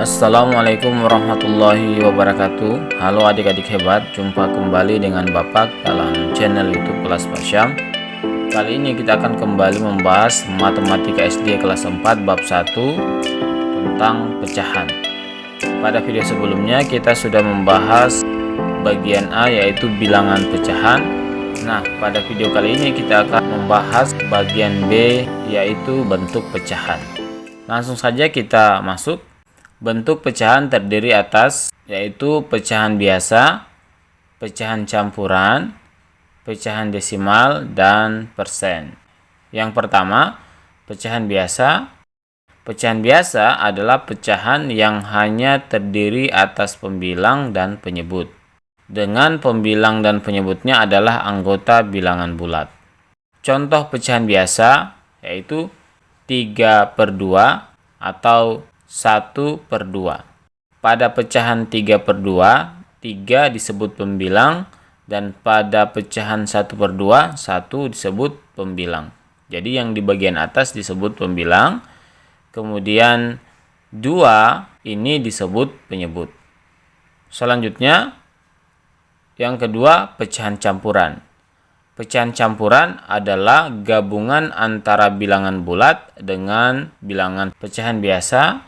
Assalamualaikum warahmatullahi wabarakatuh. Halo adik-adik hebat, jumpa kembali dengan Bapak dalam channel YouTube Kelas Pak Syam. Kali ini kita akan kembali membahas Matematika SD kelas 4 bab 1 tentang pecahan. Pada video sebelumnya kita sudah membahas bagian A, yaitu bilangan pecahan. Nah, pada video kali ini kita akan membahas bagian B, yaitu bentuk pecahan. Langsung saja kita masuk. Bentuk pecahan terdiri atas yaitu pecahan biasa, pecahan campuran, pecahan desimal, dan persen. Yang pertama, pecahan biasa. Pecahan biasa adalah pecahan yang hanya terdiri atas pembilang dan penyebut. Dengan pembilang dan penyebutnya adalah anggota bilangan bulat. Contoh pecahan biasa yaitu 3/2 atau 1/2. Pada pecahan 3/2, 3 disebut pembilang, dan pada pecahan 1/2, 1 disebut pembilang. Jadi yang di bagian atas disebut pembilang, kemudian 2 ini disebut penyebut. Selanjutnya, yang kedua, pecahan campuran. Pecahan campuran adalah gabungan antara bilangan bulat dengan bilangan pecahan biasa.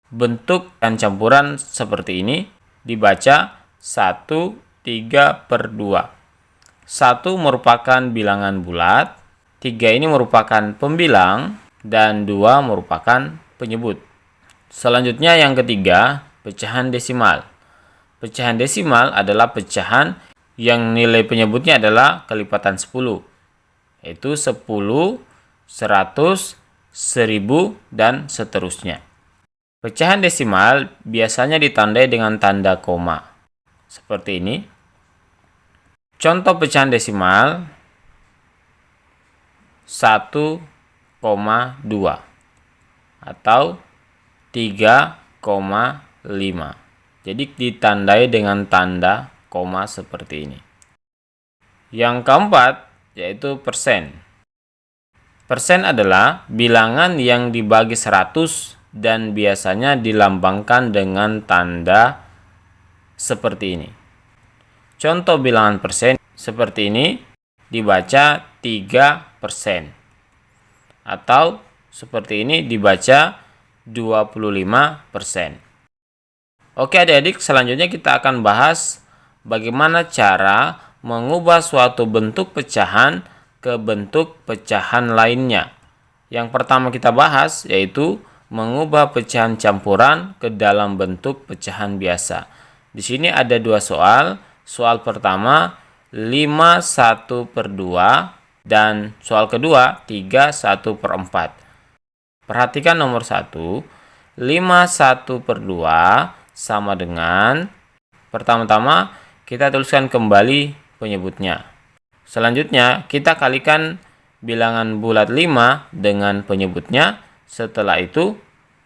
Bentuk pecahan campuran seperti ini dibaca 1, 3/2. 1 merupakan bilangan bulat, 3 ini merupakan pembilang, dan 2 merupakan penyebut. Selanjutnya yang ketiga, pecahan desimal. Pecahan desimal adalah pecahan yang nilai penyebutnya adalah kelipatan 10, yaitu 10, 100, 1000, dan seterusnya. Pecahan desimal biasanya ditandai dengan tanda koma. Seperti ini. Contoh pecahan desimal 1,2 atau 3,5. Jadi ditandai dengan tanda koma seperti ini. Yang keempat yaitu persen. Persen adalah bilangan yang dibagi 100 dan biasanya dilambangkan dengan tanda seperti ini. Contoh bilangan persen seperti ini dibaca 3%, atau seperti ini dibaca 25%. Oke adik-adik, selanjutnya kita akan bahas bagaimana cara mengubah suatu bentuk pecahan ke bentuk pecahan lainnya. Yang pertama kita bahas yaitu mengubah pecahan campuran ke dalam bentuk pecahan biasa. Di sini ada dua soal. Soal pertama 5/1/2 dan soal kedua 3/1/4. Perhatikan nomor 1. 5/1/2 sama dengan, pertama-tama kita tuliskan kembali penyebutnya. Selanjutnya kita kalikan bilangan bulat 5 dengan penyebutnya. Setelah itu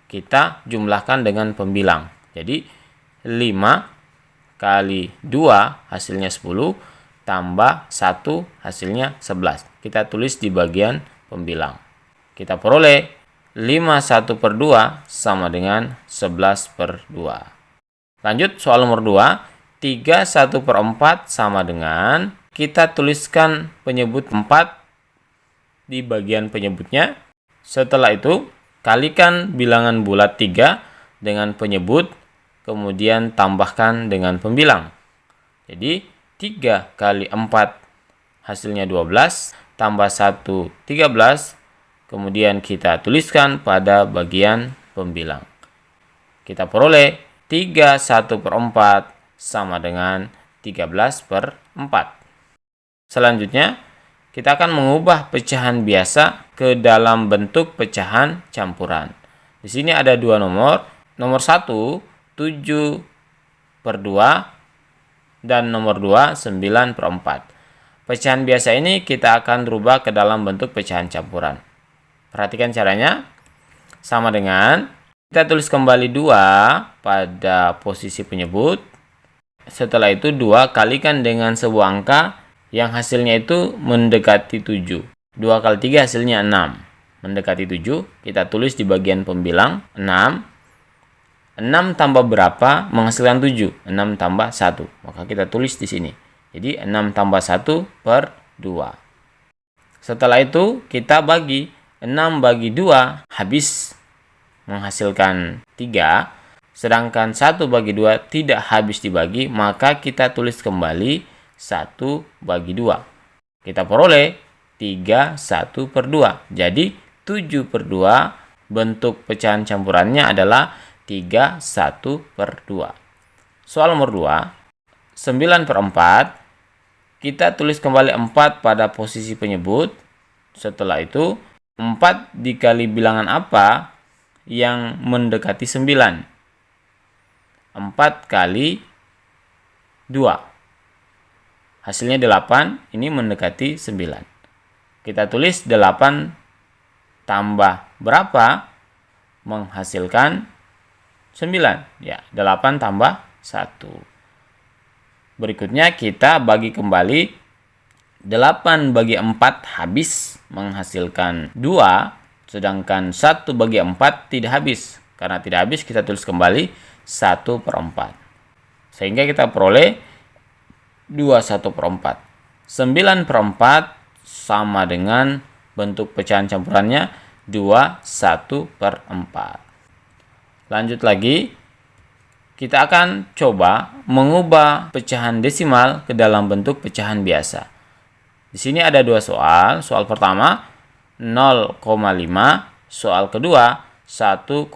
kita jumlahkan dengan pembilang. Jadi 5 kali 2 hasilnya 10 tambah 1 hasilnya 11. Kita tulis di bagian pembilang. Kita peroleh 5/1/2 sama dengan 11/2. Lanjut soal nomor 2. 3/1/4 sama dengan, kita tuliskan penyebut 4 di bagian penyebutnya. Setelah itu, kalikan bilangan bulat 3 dengan penyebut, kemudian tambahkan dengan pembilang. Jadi, 3 kali 4 hasilnya 12, tambah 1, 13, kemudian kita tuliskan pada bagian pembilang. Kita peroleh 3/1/4 sama dengan 13/4. Selanjutnya, kita akan mengubah pecahan biasa ke dalam bentuk pecahan campuran. Di sini ada dua nomor. Nomor 1, 7/2, dan nomor 2, 9/4. Pecahan biasa ini kita akan rubah ke dalam bentuk pecahan campuran. Perhatikan caranya. Sama dengan, kita tulis kembali 2 pada posisi penyebut. Setelah itu 2 kalikan dengan sebuah angka yang hasilnya itu mendekati 7. 2 kali 3 hasilnya 6. Mendekati 7, kita tulis di bagian pembilang 6. 6 tambah berapa menghasilkan 7? 6 tambah 1. Maka kita tulis di sini. Jadi 6 tambah 1 per 2. Setelah itu kita bagi. 6 bagi 2 habis menghasilkan 3. Sedangkan 1 bagi 2 tidak habis dibagi. Maka kita tulis kembali 1 bagi 2. Kita peroleh 3, 1 per 2. Jadi 7 per 2 bentuk pecahan campurannya adalah 3, 1 per 2. Soal nomor 2, 9 per 4. Kita tulis kembali 4 pada posisi penyebut. Setelah itu, 4 dikali bilangan apa yang mendekati 9? 4 kali 2. Hasilnya 8, ini mendekati 9. Kita tulis 8 tambah berapa menghasilkan 9. Ya, 8 tambah 1. Berikutnya kita bagi kembali. 8 bagi 4 habis menghasilkan 2. Sedangkan 1 bagi 4 tidak habis. Karena tidak habis kita tulis kembali 1 per 4. Sehingga kita peroleh 2, 1 per 4. 9 per 4 sama dengan bentuk pecahan campurannya 2, 1 per 4. Lanjut lagi, kita akan coba mengubah pecahan desimal ke dalam bentuk pecahan biasa. Di sini ada dua soal. Soal pertama 0,5, soal kedua 1,25.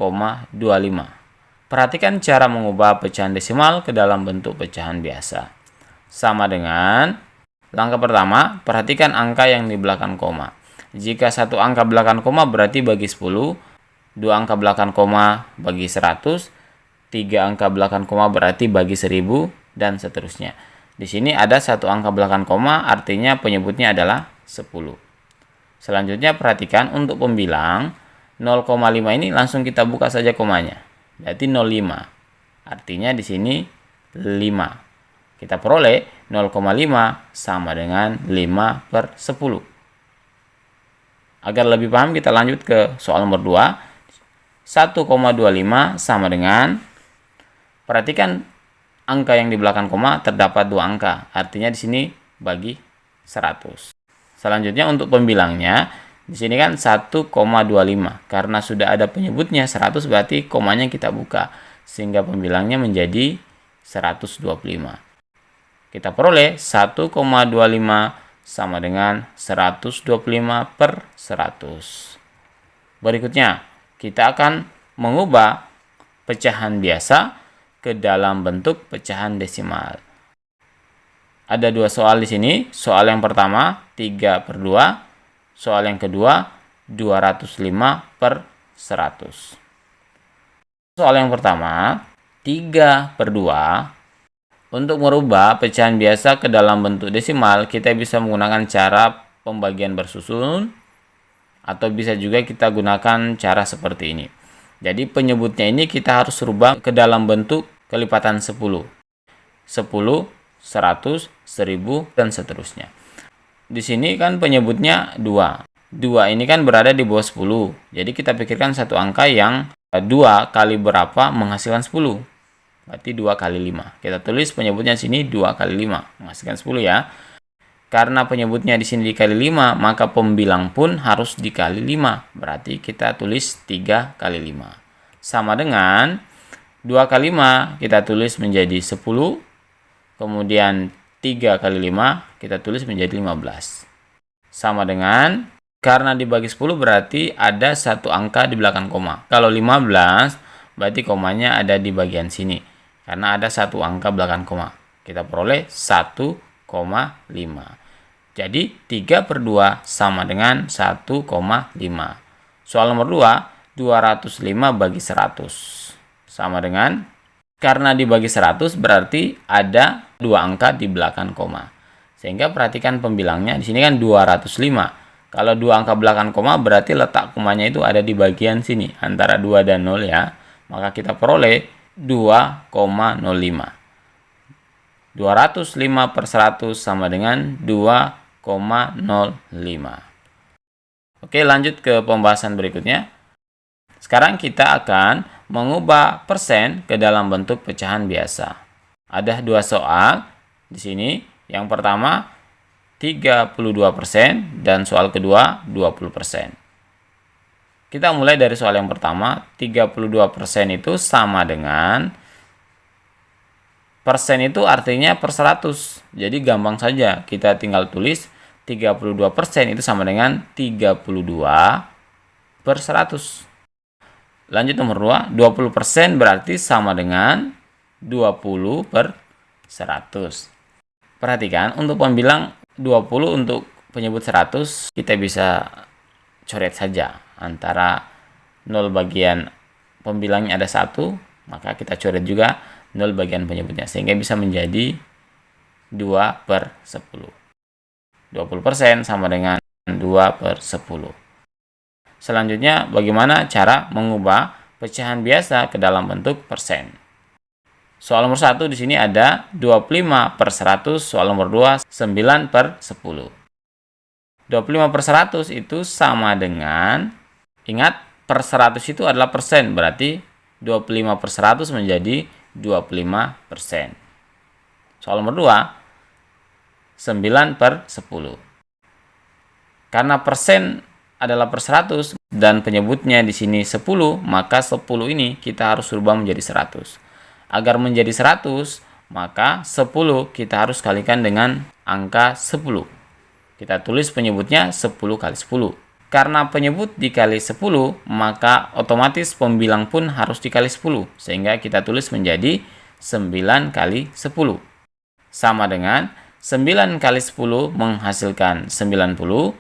Perhatikan cara mengubah pecahan desimal ke dalam bentuk pecahan biasa. Sama dengan langkah pertama, perhatikan angka yang di belakang koma. Jika satu angka belakang koma berarti bagi 10. 2 angka belakang koma bagi 100, 3 angka belakang koma berarti bagi 1000, dan seterusnya. Di sini ada satu angka belakang koma, artinya penyebutnya adalah 10. Selanjutnya perhatikan untuk pembilang 0,5 ini langsung kita buka saja komanya. Berarti 0,5. Artinya di sini 5. Kita peroleh 0,5 sama dengan 5 per 10. Agar lebih paham kita lanjut ke soal nomor 2. 1,25 sama dengan, perhatikan angka yang di belakang koma terdapat 2 angka, artinya di sini bagi 100. Selanjutnya untuk pembilangnya, di sini kan 1,25, karena sudah ada penyebutnya 100 berarti komanya kita buka, sehingga pembilangnya menjadi 125. Kita peroleh 1,25 sama dengan 125 per 100. Berikutnya, kita akan mengubah pecahan biasa ke dalam bentuk pecahan desimal. Ada dua soal di sini. Soal yang pertama 3 per 2. Soal yang kedua 205 per 100. Soal yang pertama 3 per 2. Untuk merubah pecahan biasa ke dalam bentuk desimal, kita bisa menggunakan cara pembagian bersusun, atau bisa juga kita gunakan cara seperti ini. Jadi penyebutnya ini kita harus rubah ke dalam bentuk kelipatan 10. 10, 100, 1000, dan seterusnya. Di sini kan penyebutnya 2. 2 ini kan berada di bawah 10. Jadi kita pikirkan satu angka yang 2 kali berapa menghasilkan 10. Berarti 2 kali 5. Kita tulis penyebutnya sini 2 kali 5. Menghasilkan 10 ya. Karena penyebutnya di sini dikali 5, maka pembilang pun harus dikali 5. Berarti kita tulis 3 kali 5. Sama dengan 2 kali 5 kita tulis menjadi 10. Kemudian 3 kali 5 kita tulis menjadi 15. Sama dengan, karena dibagi 10 berarti ada satu angka di belakang koma. Kalau 15 berarti komanya ada di bagian sini. Karena ada satu angka belakang koma. Kita peroleh 1,5. Jadi 3 per 2 sama dengan 1,5. Soal nomor 2, 205 bagi 100. Sama dengan, karena dibagi 100 berarti ada 2 angka di belakang koma. Sehingga perhatikan pembilangnya, di sini kan 205. Kalau 2 angka belakang koma berarti letak komanya itu ada di bagian sini, antara 2 dan 0 ya. Maka kita peroleh 2,05. 205 per 100 sama dengan 2,05. Oke, lanjut ke pembahasan berikutnya. Sekarang kita akan mengubah persen ke dalam bentuk pecahan biasa. Ada dua soal di sini. Yang pertama 32% dan soal kedua 20%. Kita mulai dari soal yang pertama. 32% itu sama dengan, persen itu artinya per 100. Jadi gampang saja, kita tinggal tulis 32% itu sama dengan 32 per 100. Lanjut nomor 2, 20% berarti sama dengan 20 per 100. Perhatikan, untuk pembilang 20 untuk penyebut 100, kita bisa coret saja. Antara 0 bagian pembilangnya ada 1, maka kita coret juga 0 bagian penyebutnya. Sehingga bisa menjadi 2 per 10. 20% sama dengan 2 per 10. Selanjutnya, bagaimana cara mengubah pecahan biasa ke dalam bentuk persen? Soal nomor 1 di sini ada 25 per 100, soal nomor 2 9 per 10. 25 per 100 itu sama dengan, ingat per 100 itu adalah persen, berarti 25 per 100 menjadi 25%. Soal nomor 2 9 per 10. Karena persen adalah per 100 dan penyebutnya di sini 10, maka 10 ini kita harus rubah menjadi 100. Agar menjadi 100, maka 10 kita harus kalikan dengan angka 10. Kita tulis penyebutnya 10 kali 10. Karena penyebut dikali 10, maka otomatis pembilang pun harus dikali 10. Sehingga kita tulis menjadi 9 kali 10. Sama dengan 9 kali 10 menghasilkan 90.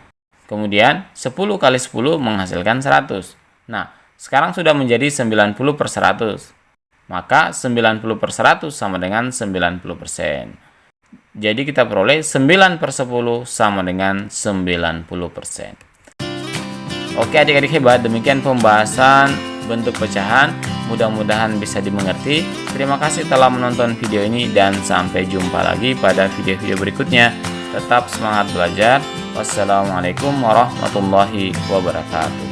Kemudian 10 kali 10 menghasilkan 100. Nah, sekarang sudah menjadi 90 per 100. Maka 90 per 100 sama dengan 90%. Jadi kita peroleh 9 per 10 sama dengan 90%. Oke adik-adik hebat, demikian pembahasan bentuk pecahan. Mudah-mudahan bisa dimengerti. Terima kasih telah menonton video ini dan sampai jumpa lagi pada video-video berikutnya. Tetap semangat belajar. Wassalamualaikum warahmatullahi wabarakatuh.